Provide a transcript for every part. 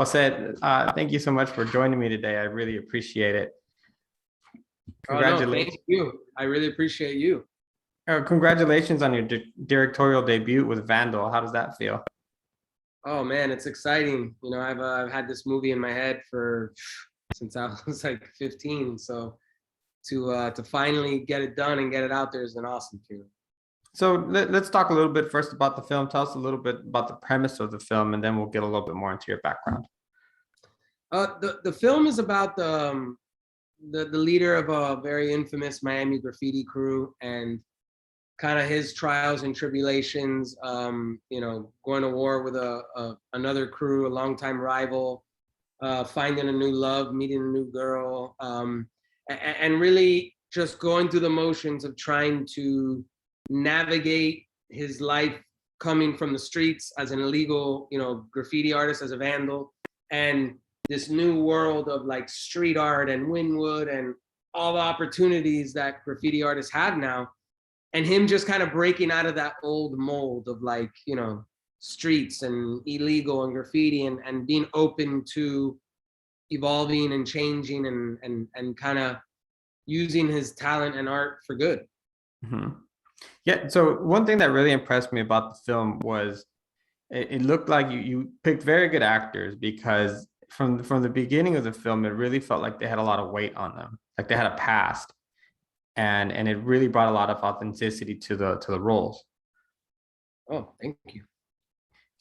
Jose, thank you so much for joining me today. I really appreciate it. Oh no, thank Congratulations. you. I really appreciate you. Congratulations on your directorial debut with Vandal. How does that feel? Oh man, it's exciting. I've had this movie in my head for since I was like 15. So to finally get it done and get it out there is an awesome feeling. So let's talk a little bit first about the film. Tell us a little bit about the premise of the film, and then we'll get a little bit more into your background. The film is about the leader of a very infamous Miami graffiti crew and kind of his trials and tribulations. Going to war with another crew, a longtime rival, finding a new love, meeting a new girl, and really just going through the motions of trying to navigate his life coming from the streets as an illegal, graffiti artist, as a vandal, and this new world of like street art and Wynwood and all the opportunities that graffiti artists have now. And him just kind of breaking out of that old mold of like, streets and illegal and graffiti and being open to evolving and changing and kind of using his talent and art for good. Mm-hmm. Yeah. So one thing that really impressed me about the film was it looked like you picked very good actors because from the beginning of the film, it really felt like they had a lot of weight on them, like they had a past, and it really brought a lot of authenticity to the roles. Oh, thank you.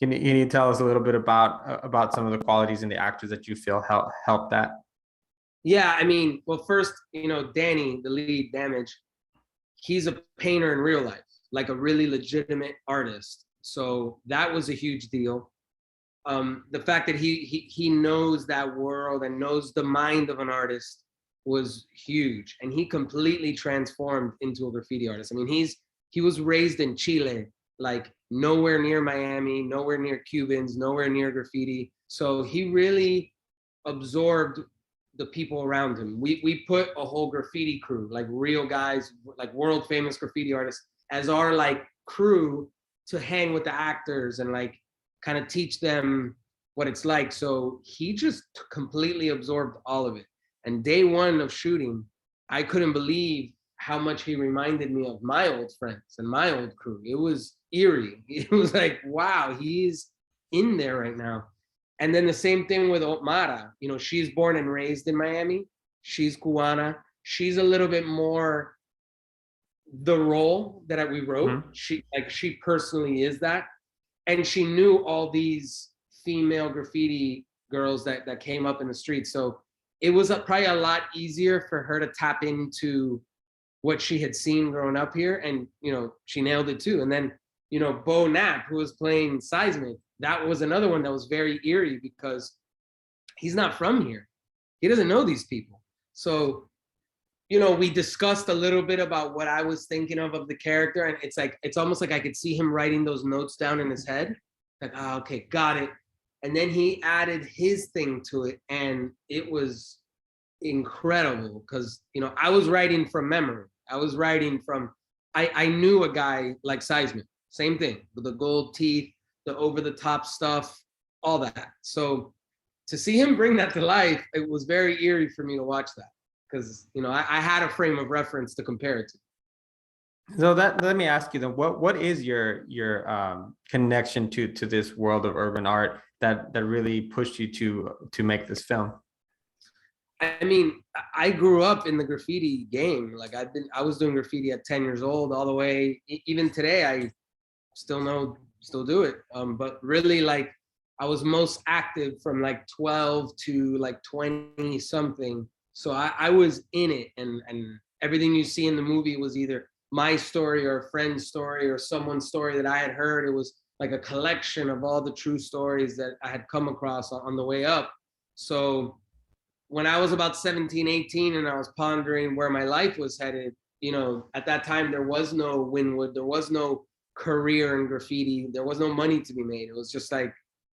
Can you tell us a little bit about some of the qualities in the actors that you feel helped that? Yeah, I mean, well, first, Danny, the lead, Damage, he's a painter in real life, like a really legitimate artist. So that was a huge deal. The fact that he knows that world and knows the mind of an artist was huge, and he completely transformed into a graffiti artist. I mean, he was raised in Chile, like nowhere near Miami, nowhere near Cubans, nowhere near graffiti. So he really absorbed the people around him. We put a whole graffiti crew, like real guys, like world famous graffiti artists, as our like crew to hang with the actors and like kind of teach them what it's like. So he just completely absorbed all of it. And day one of shooting, I couldn't believe how much he reminded me of my old friends and my old crew. It was eerie. It was like, wow, he's in there right now. And then the same thing with Otmara. She's born and raised in Miami. She's Cubana. She's a little bit more the role that we wrote. Mm-hmm. She personally is that. And she knew all these female graffiti girls that came up in the street. So it was probably a lot easier for her to tap into what she had seen growing up here. And, she nailed it too. And then, Bo Knapp, who was playing Seismic, that was another one that was very eerie because he's not from here. He doesn't know these people. So, we discussed a little bit about what I was thinking of the character. And it's almost like I could see him writing those notes down in his head. Like, oh, okay, got it. And then he added his thing to it. And it was incredible because, I was writing from memory. I was writing from, I knew a guy like Seismic, same thing, with the gold teeth, the over-the-top stuff, all that. So to see him bring that to life, it was very eerie for me to watch that because, I had a frame of reference to compare it to. So let me ask you then, what is your connection to this world of urban art that really pushed you to make this film? I mean, I grew up in the graffiti game. Like I was doing graffiti at 10 years old all the way. Even today, I still do it. But really, like, I was most active from like 12 to like 20 something. So I was in it, and everything you see in the movie was either my story or a friend's story or someone's story that I had heard. It was like a collection of all the true stories that I had come across on the way up. So when I was about 17, 18, and I was pondering where my life was headed, at that time, there was no Wynwood, there was no career in graffiti, there was no money to be made. It was just like,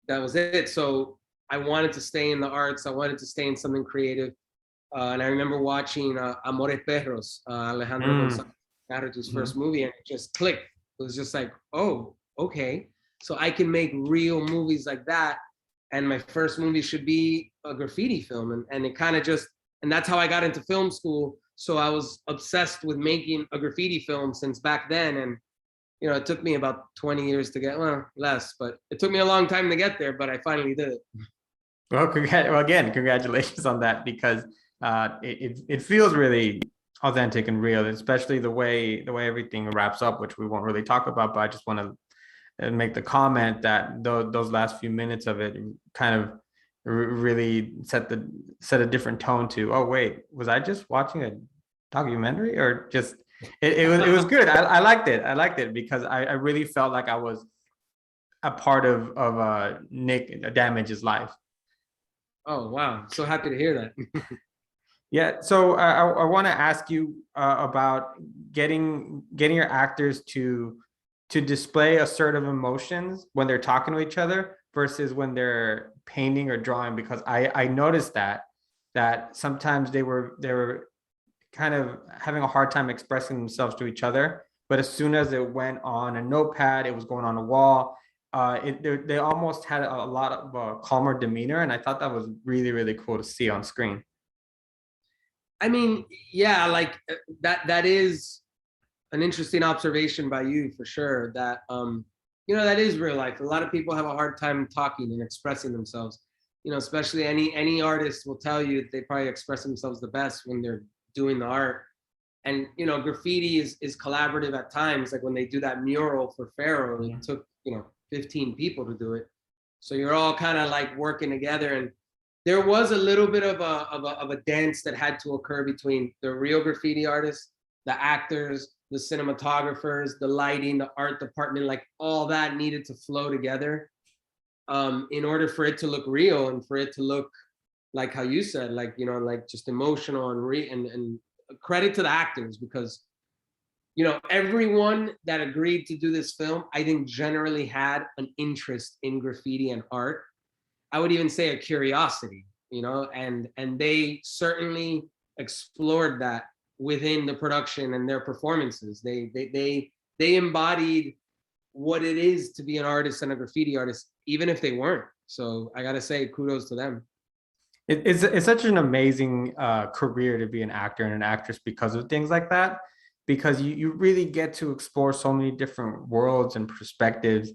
that was it. So I wanted to stay in the arts. I wanted to stay in something creative. And I remember watching Amores Perros, Alejandro González Iñárritu's first movie, and it just clicked. It was just like, oh, okay. So I can make real movies like that and my first movie should be a graffiti film. And it kind of just, and that's how I got into film school. So I was obsessed with making a graffiti film since back then. And, you know, it took me about 20 years to get, well, less, but it took me a long time to get there, but I finally did it. Well, well, again, congratulations on that, because it feels really authentic and real, especially the way everything wraps up, which we won't really talk about. But I just want to make the comment that those last few minutes of it kind of really set a different tone to, oh wait, was I just watching a documentary, or just it was good. I liked it. I liked it because I really felt like I was a part of Nick Damage's life. Oh, wow. So happy to hear that. Yeah, so I want to ask you about getting your actors to display assertive emotions when they're talking to each other versus when they're painting or drawing, because I noticed that sometimes they were kind of having a hard time expressing themselves to each other, but as soon as it went on a notepad, it was going on a wall. They almost had a lot of calmer demeanor, and I thought that was really, really cool to see on screen. I mean, yeah, like that is an interesting observation by you for sure. That you know, that is real life. A lot of people have a hard time talking and expressing themselves. You know, especially any artist will tell you they probably express themselves the best when they're doing the art. And you know, graffiti is collaborative at times. Like when they do that mural for Pharaoh, it took, you know, 15 people to do it. So you're all kind of like working together. And there was a little bit of a dance that had to occur between the real graffiti artists, the actors, the cinematographers, the lighting, the art department. Like all that needed to flow together in order for it to look real and for it to look like how you said, like, you know, like just emotional and credit to the actors, because, you know, everyone that agreed to do this film, I think generally had an interest in graffiti and art. I would even say a curiosity, you know, and they certainly explored that within the production and their performances. They embodied what it is to be an artist and a graffiti artist, even if they weren't. So I gotta say, kudos to them. It's such an amazing career to be an actor and an actress because of things like that, because you really get to explore so many different worlds and perspectives,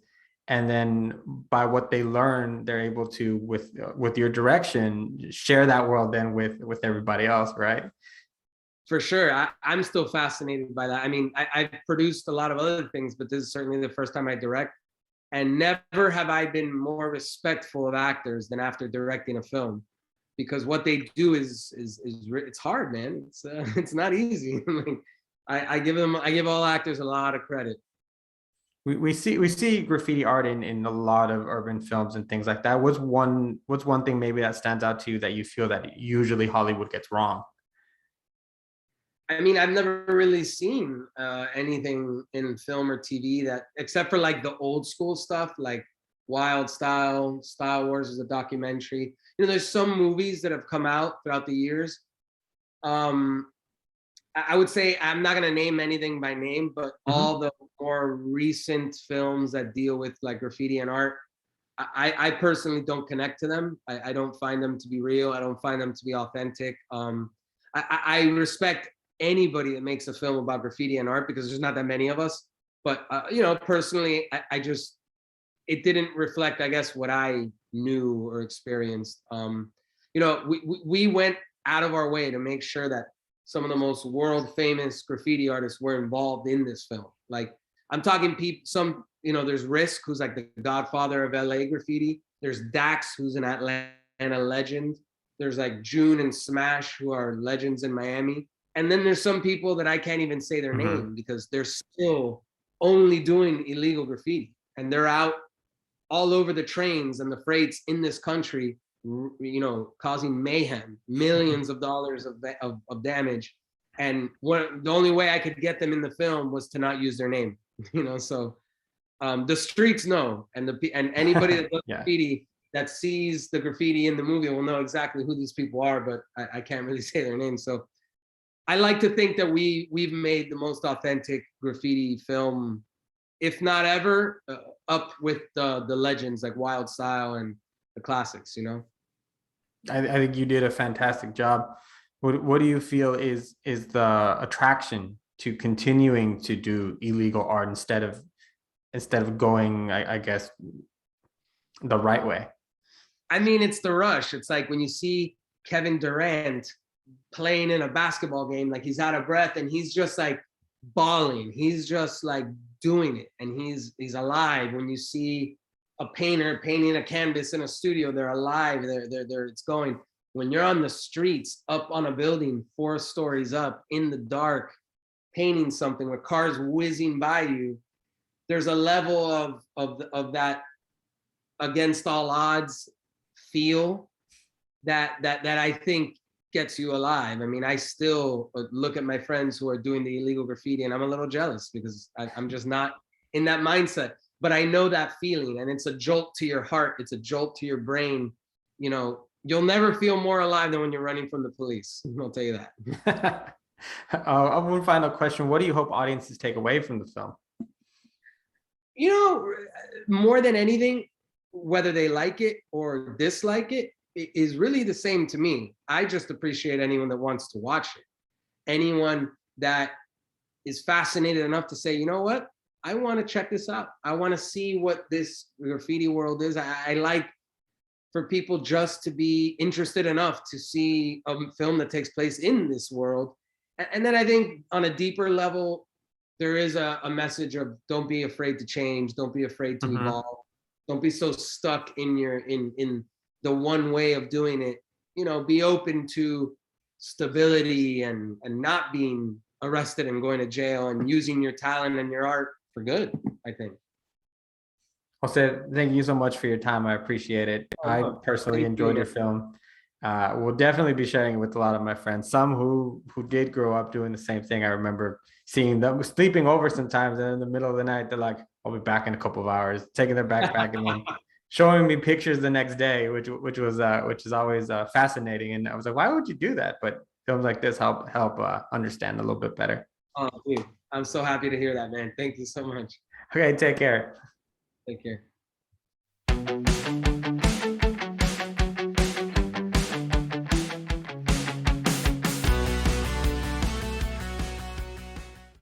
and then by what they learn, they're able to, with your direction, share that world then with everybody else, right? For sure. I'm still fascinated by that. I mean, I've produced a lot of other things, but this is certainly the first time I direct. And never have I been more respectful of actors than after directing a film, because what they do is it's hard, man. It's not easy. I give all actors a lot of credit. We see graffiti art in a lot of urban films and things like that. What's one thing maybe that stands out to you that you feel that usually Hollywood gets wrong? I mean, I've never really seen anything in film or TV that, except for like the old school stuff, like Wild Style, Star Wars is a documentary. You know, there's some movies that have come out throughout the years. I would say, I'm not gonna name anything by name, but all the more recent films that deal with like graffiti and art, I personally don't connect to them. I don't find them to be real. I don't find them to be authentic. I respect anybody that makes a film about graffiti and art, because there's not that many of us. But you know, personally, I just, it didn't reflect, I guess, what I knew or experienced. You know, we went out of our way to make sure that some of the most world famous graffiti artists were involved in this film. Like, I'm talking some, you know, there's Risk, who's like the godfather of LA graffiti. There's Dax, who's an Atlanta legend. There's like June and Smash, who are legends in Miami. And then there's some people that I can't even say their name because they're still only doing illegal graffiti. And they're out all over the trains and the freights in this country, you know, causing mayhem, millions of dollars of damage. And the only way I could get them in the film was to not use their name, you know. So the streets know, and anybody that does graffiti that sees the graffiti in the movie will know exactly who these people are, but I can't really say their names. So I like to think that we've made the most authentic graffiti film, if not ever, up with the legends like Wild Style and the classics, you know. I think you did a fantastic job. What do you feel is the attraction to continuing to do illegal art instead of going, I guess, the right way? I mean, it's the rush. It's like when you see Kevin Durant playing in a basketball game, like he's out of breath and he's just like bawling. He's just like doing it, and he's alive. When you see a painter painting a canvas in a studio, they're alive. They're it's going. When you're on the streets, up on a building, 4 stories up, in the dark, painting something with cars whizzing by you, there's a level of that against all odds feel that I think gets you alive. I mean, I still look at my friends who are doing the illegal graffiti and I'm a little jealous because I'm just not in that mindset. But I know that feeling, and it's a jolt to your heart. It's a jolt to your brain. You know, you'll never feel more alive than when you're running from the police. I'll tell you that. One final question. What do you hope audiences take away from the film? You know, more than anything, whether they like it or dislike it, it is really the same to me. I just appreciate anyone that wants to watch it. Anyone that is fascinated enough to say, you know what? I want to check this out. I want to see what this graffiti world is. I like for people just to be interested enough to see a film that takes place in this world. And then I think on a deeper level, there is a message of don't be afraid to change. Don't be afraid to evolve. Don't be so stuck in your in the one way of doing it. You know, be open to stability and not being arrested and going to jail, and using your talent and your art for good, I think. Jose, thank you so much for your time. I appreciate it. I personally enjoyed your film. We'll definitely be sharing it with a lot of my friends, some who did grow up doing the same thing. I remember seeing them sleeping over sometimes, and in the middle of the night, they're like, I'll be back in a couple of hours, taking their backpack and then showing me pictures the next day, which is always fascinating. And I was like, why would you do that? But films like this help understand a little bit better. Oh, dude, I'm so happy to hear that, man. Thank you so much. Okay, take care. Take care.